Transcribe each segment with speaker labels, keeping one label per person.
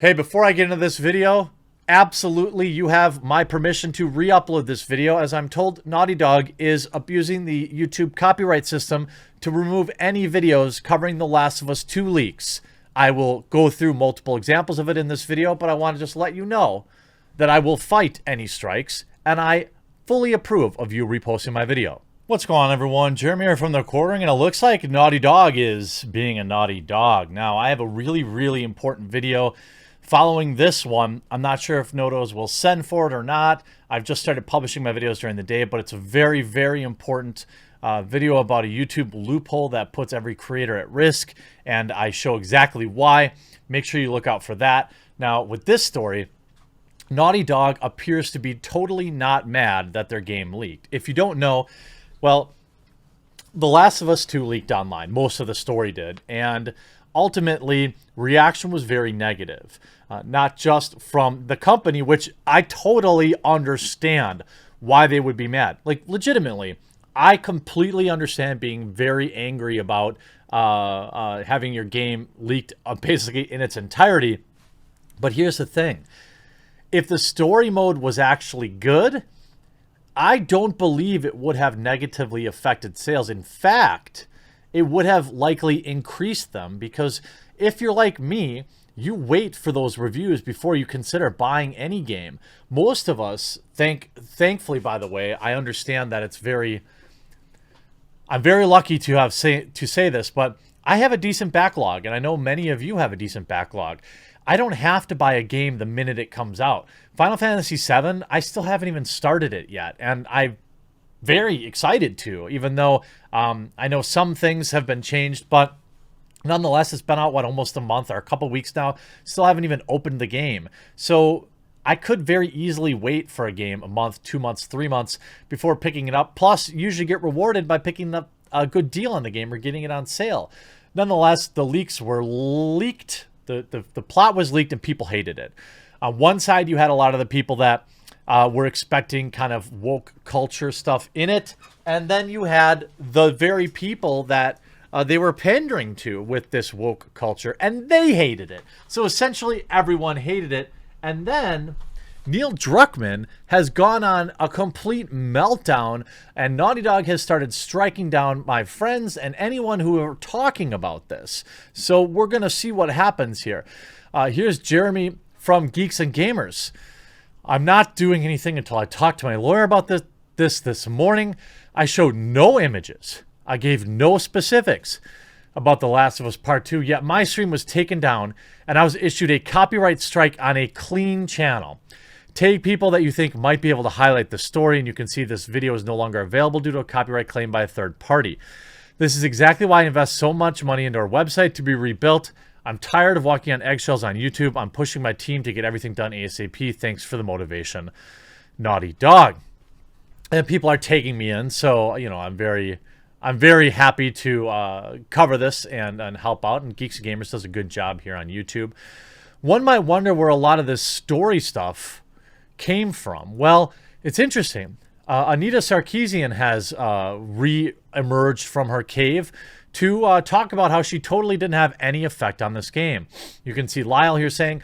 Speaker 1: Hey, before I get into this video, absolutely you have my permission to re-upload this video, as I'm told Naughty Dog is abusing the YouTube copyright system to remove any videos covering The Last of Us 2 leaks. I will go through multiple examples of it in this video, but I want to just let you know that I will fight any strikes, and I fully approve of you reposting my video. What's going on, everyone? Jeremy here from The Quartering, and it looks like Naughty Dog is being a naughty dog. Now, I have a really important video following this one. I'm not sure if Nodos will send for it or not. I've just started publishing my videos during the day, but it's a very important video about a YouTube loophole that puts every creator at risk, and I show exactly why. Make sure you look out for that. Now, with this story, Naughty Dog appears to be totally not mad that their game leaked. If you don't know, well, The Last of Us 2 leaked online. Most of the story did, and ultimately, reaction was very negative. Not just from the company, which I totally understand why they would be mad. Like, legitimately, I completely understand being very angry about having your game leaked basically in its entirety. But here's the thing. If the story mode was actually good, I don't believe it would have negatively affected sales. In fact, it would have likely increased them, because if you're like me, you wait for those reviews before you consider buying any game. Most of us, thankfully, by the way, I understand that I'm very lucky to say this, but I have a decent backlog, and I know many of you have a decent backlog. I don't have to buy a game the minute it comes out. Final Fantasy VII, I still haven't even started it yet, and I'm very excited to, even though I know some things have been changed, but nonetheless, it's been out, what, almost a month or a couple weeks now. Still haven't even opened the game. So I could very easily wait for a game a month, 2 months, 3 months before picking it up. Plus, usually get rewarded by picking up a good deal on the game or getting it on sale. Nonetheless, the leaks were leaked. The plot was leaked and people hated it. On one side, you had a lot of the people that were expecting kind of woke culture stuff in it. And then you had the very people that they were pandering to with this woke culture, and they hated it. So essentially, everyone hated it. And then Neil Druckmann has gone on a complete meltdown, and Naughty Dog has started striking down my friends and anyone who are talking about this. So we're going to see what happens here. Here's Jeremy from Geeks and Gamers. I'm not doing anything until I talk to my lawyer about this morning. I showed no images. I gave no specifics about The Last of Us Part 2, yet my stream was taken down and I was issued a copyright strike on a clean channel. Take people that you think might be able to highlight the story, and you can see this video is no longer available due to a copyright claim by a third party. This is exactly why I invest so much money into our website to be rebuilt. I'm tired of walking on eggshells on YouTube. I'm pushing my team to get everything done ASAP. Thanks for the motivation, Naughty Dog. And people are taking me in, so you know I'm very happy to cover this and help out. And Geeks Gamers does a good job here on YouTube. One might wonder where a lot of this story stuff came from. Well, it's interesting. Anita Sarkeesian has re-emerged from her cave to talk about how she totally didn't have any effect on this game. You can see Lyle here saying,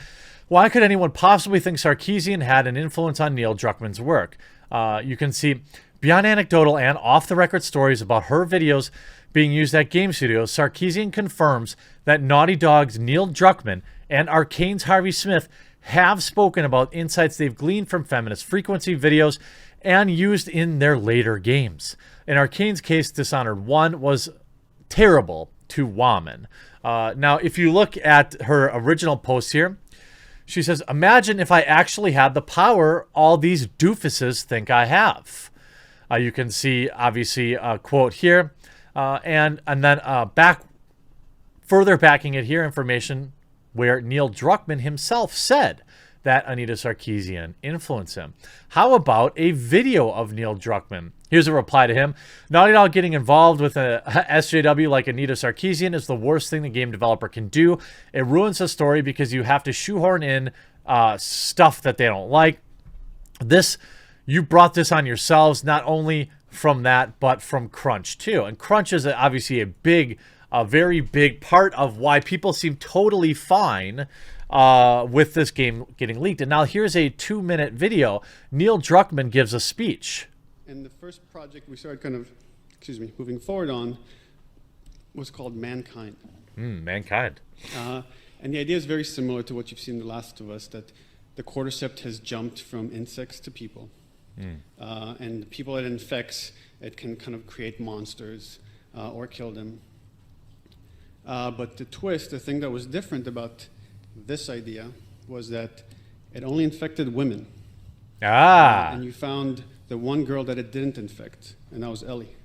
Speaker 1: why could anyone possibly think Sarkeesian had an influence on Neil Druckmann's work? You can see, beyond anecdotal and off-the-record stories about her videos being used at game studios, Sarkeesian confirms that Naughty Dog's Neil Druckmann and Arcane's Harvey Smith have spoken about insights they've gleaned from feminist frequency videos and used in their later games. In Arcane's case, Dishonored 1 was terrible to woman. Now, if you look at her original post here, she says, imagine if I actually had the power all these doofuses think I have. You can see, obviously, a quote here, and then further backing it here, information where Neil Druckmann himself said that Anita Sarkeesian influenced him. How about a video of Neil Druckmann? Here's a reply to him. Naughty Dog getting involved with a SJW like Anita Sarkeesian is the worst thing the game developer can do. It ruins the story because you have to shoehorn in stuff that they don't like. You brought this on yourselves, not only from that, but from Crunch too. And Crunch is obviously a very big part of why people seem totally fine with this game getting leaked. And now here's a 2-minute video. Neil Druckmann gives a speech.
Speaker 2: And the first project we started kind of, moving forward on was called Mankind.
Speaker 1: Mankind.
Speaker 2: And the idea is very similar to what you've seen in The Last of Us, that the cordyceps has jumped from insects to people. And the people it infects, it can kind of create monsters or kill them. But the twist, the thing that was different about this idea was that it only infected women. And you found the one girl that it didn't infect, and that was Ellie.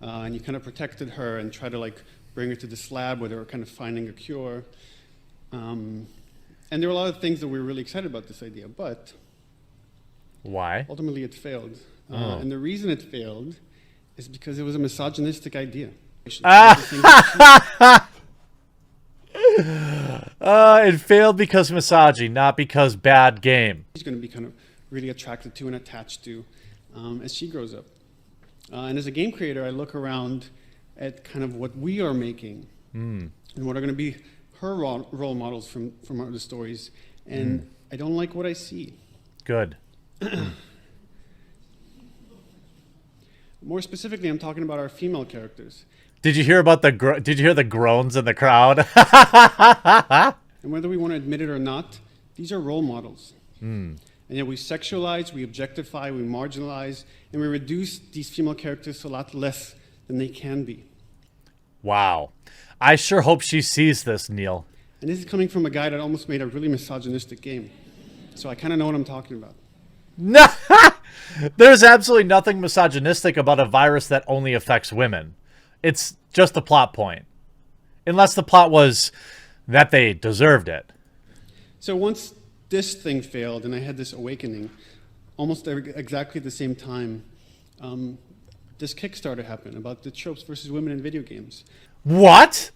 Speaker 2: And you kind of protected her and tried to like bring her to this lab where they were kind of finding a cure. And there were a lot of things that we were really excited about this idea, but
Speaker 1: why?
Speaker 2: Ultimately it failed. And the reason it failed is because it was a misogynistic idea.
Speaker 1: It failed because misogyny, not because bad game.
Speaker 2: She's going to be kind of really attracted to and attached to as she grows up. And as a game creator, I look around at kind of what we are making and what are going to be her role models from the stories. And I don't like what I see.
Speaker 1: Good.
Speaker 2: More specifically, I'm talking about our female characters.
Speaker 1: Did you hear about did you hear the groans in the crowd?
Speaker 2: And whether we want to admit it or not, these are role models. And yet we sexualize, we objectify, we marginalize, and we reduce these female characters to a lot less than they can be.
Speaker 1: Wow. I sure hope she sees this, Neil.
Speaker 2: And this is coming from a guy that almost made a really misogynistic game. So I kind of know what I'm talking about.
Speaker 1: No, there's absolutely nothing misogynistic about a virus that only affects women. It's just a plot point. Unless the plot was that they deserved it.
Speaker 2: So once this thing failed and I had this awakening, almost exactly at the same time, this Kickstarter happened about the tropes versus women in video games.
Speaker 1: What?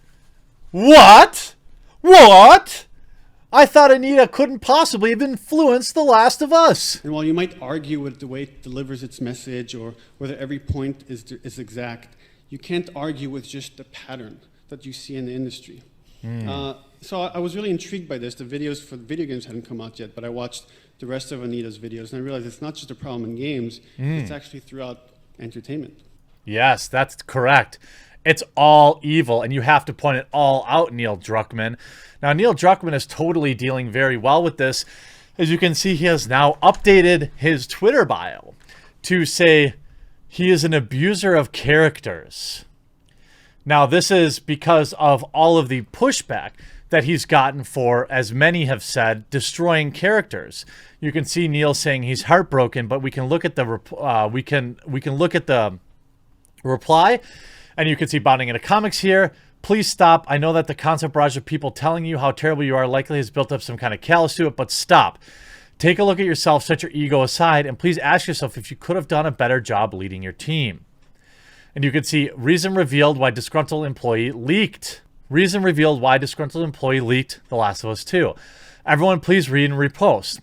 Speaker 1: What? What? I thought Anita couldn't possibly have influenced The Last of Us.
Speaker 2: And while you might argue with the way it delivers its message or whether every point is exact, you can't argue with just the pattern that you see in the industry. So I was really intrigued by this. The videos for the video games hadn't come out yet, but I watched the rest of Anita's videos, and I realized it's not just a problem in games, it's actually throughout entertainment.
Speaker 1: Yes, that's correct. It's all evil, and you have to point it all out, Neil Druckmann. Now, Neil Druckmann is totally dealing very well with this. As you can see, he has now updated his Twitter bio to say he is an abuser of characters. Now, this is because of all of the pushback that he's gotten for, as many have said, destroying characters. You can see Neil saying he's heartbroken, but we can look at the we can look at the reply, and you can see bonding into comics here. Please stop. I know that the constant barrage of people telling you how terrible you are likely has built up some kind of callous to it, but stop. Take a look at yourself, set your ego aside, and please ask yourself if you could have done a better job leading your team. And you can see reason revealed why disgruntled employee leaked. Reason revealed why disgruntled employee leaked The Last of Us 2. Everyone please read and repost.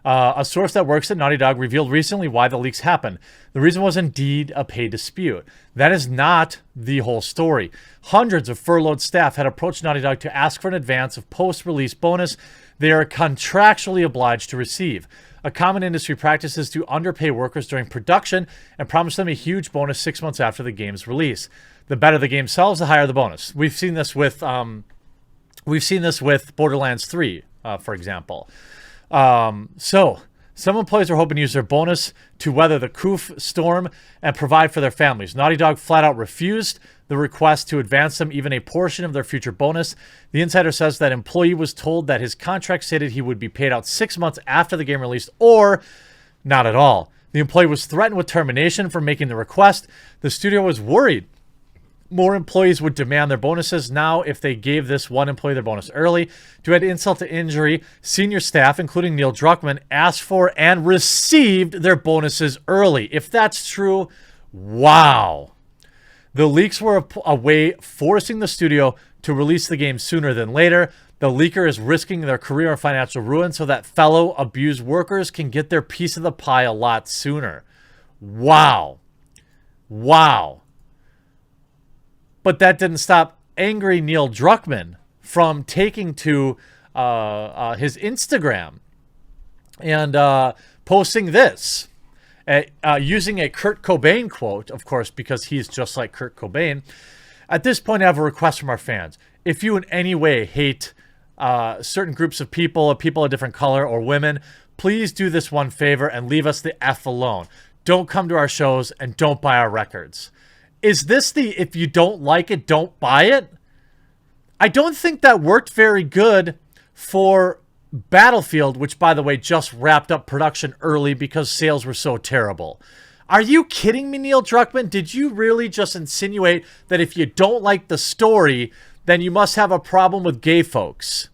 Speaker 1: A source that works at Naughty Dog revealed recently why the leaks happened. The reason was indeed a pay dispute. That is not the whole story. Hundreds of furloughed staff had approached Naughty Dog to ask for an advance of post-release bonus they are contractually obliged to receive. A common industry practice is to underpay workers during production and promise them a huge bonus 6 months after the game's release. The better the game sells, the higher the bonus. We've seen this with Borderlands 3, for example. So some employees are hoping to use their bonus to weather the Koof storm and provide for their families. Naughty Dog flat out refused the request to advance them even a portion of their future bonus. The insider says that employee was told that his contract stated he would be paid out 6 months after the game released, or not at all. The employee was threatened with termination for making the request. The studio was worried more employees would demand their bonuses now if they gave this one employee their bonus early. To add insult to injury, senior staff, including Neil Druckmann, asked for and received their bonuses early. If that's true, wow. The leaks were a way forcing the studio to release the game sooner than later. The leaker is risking their career and financial ruin so that fellow abused workers can get their piece of the pie a lot sooner. Wow. Wow. But that didn't stop angry Neil Druckmann from taking to his Instagram and posting this, using a Kurt Cobain quote, of course, because he's just like Kurt Cobain. At this point, I have a request from our fans. If you in any way hate certain groups of people of different color or women, please do this one favor and leave us the F alone. Don't come to our shows and don't buy our records. Is this the if you don't like it, don't buy it? I don't think that worked very good for Battlefield, which, by the way, just wrapped up production early because sales were so terrible. Are you kidding me, Neil Druckmann? Did you really just insinuate that if you don't like the story, then you must have a problem with gay folks?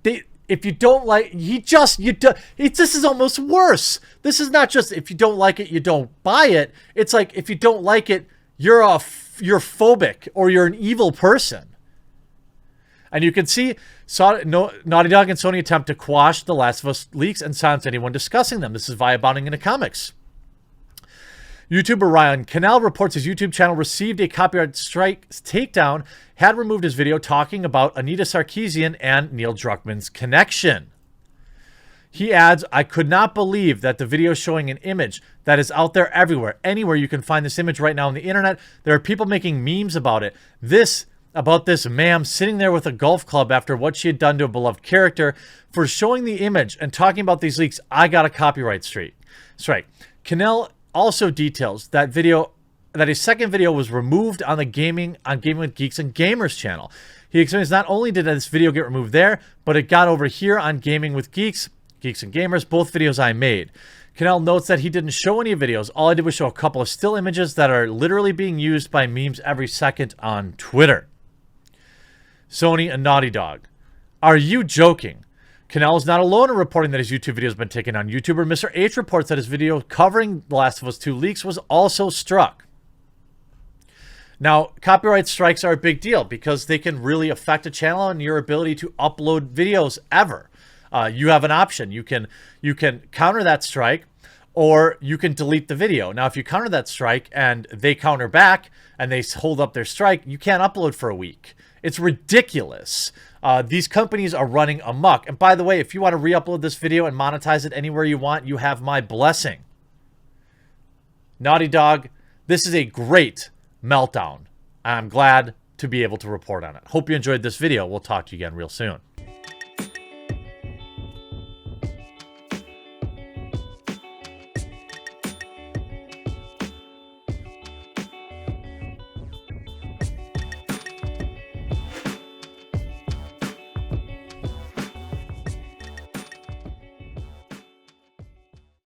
Speaker 1: If you don't like, this is almost worse. This is not just if you don't like it, you don't buy it. It's like if you don't like it, you're phobic or you're an evil person. And you can see Naughty Dog and Sony attempt to quash The Last of Us leaks and silence anyone discussing them. This is via Bounding into Comics. YouTuber Ryan Cannell reports his YouTube channel received a copyright strike takedown, had removed his video talking about Anita Sarkeesian and Neil Druckmann's connection. He adds, I could not believe that the video showing an image that is out there everywhere. Anywhere you can find this image right now on the internet. There are people making memes about it. About this ma'am sitting there with a golf club after what she had done to a beloved character. For showing the image and talking about these leaks, I got a copyright strike. Cannell also details that a second video was removed on the Gaming with Geeks and Gamers channel. He explains not only did this video get removed there, but it got over here on Gaming with Geeks and Gamers, both videos I made. Cannell notes that he didn't show any videos. All I did was show a couple of still images that are literally being used by memes every second on Twitter. Sony and Naughty Dog. Are you joking? Cannell is not alone in reporting that his YouTube video has been taken down. YouTuber Mr. H reports that his video covering The Last of Us 2 leaks was also struck. Now, copyright strikes are a big deal because they can really affect a channel and your ability to upload videos ever. You have an option. You can counter that strike, or you can delete the video. Now, if you counter that strike and they counter back and they hold up their strike, you can't upload for a week. It's ridiculous. These companies are running amok. And by the way, if you want to re-upload this video and monetize it anywhere you want, you have my blessing. Naughty Dog, this is a great meltdown. I'm glad to be able to report on it. Hope you enjoyed this video. We'll talk to you again real soon.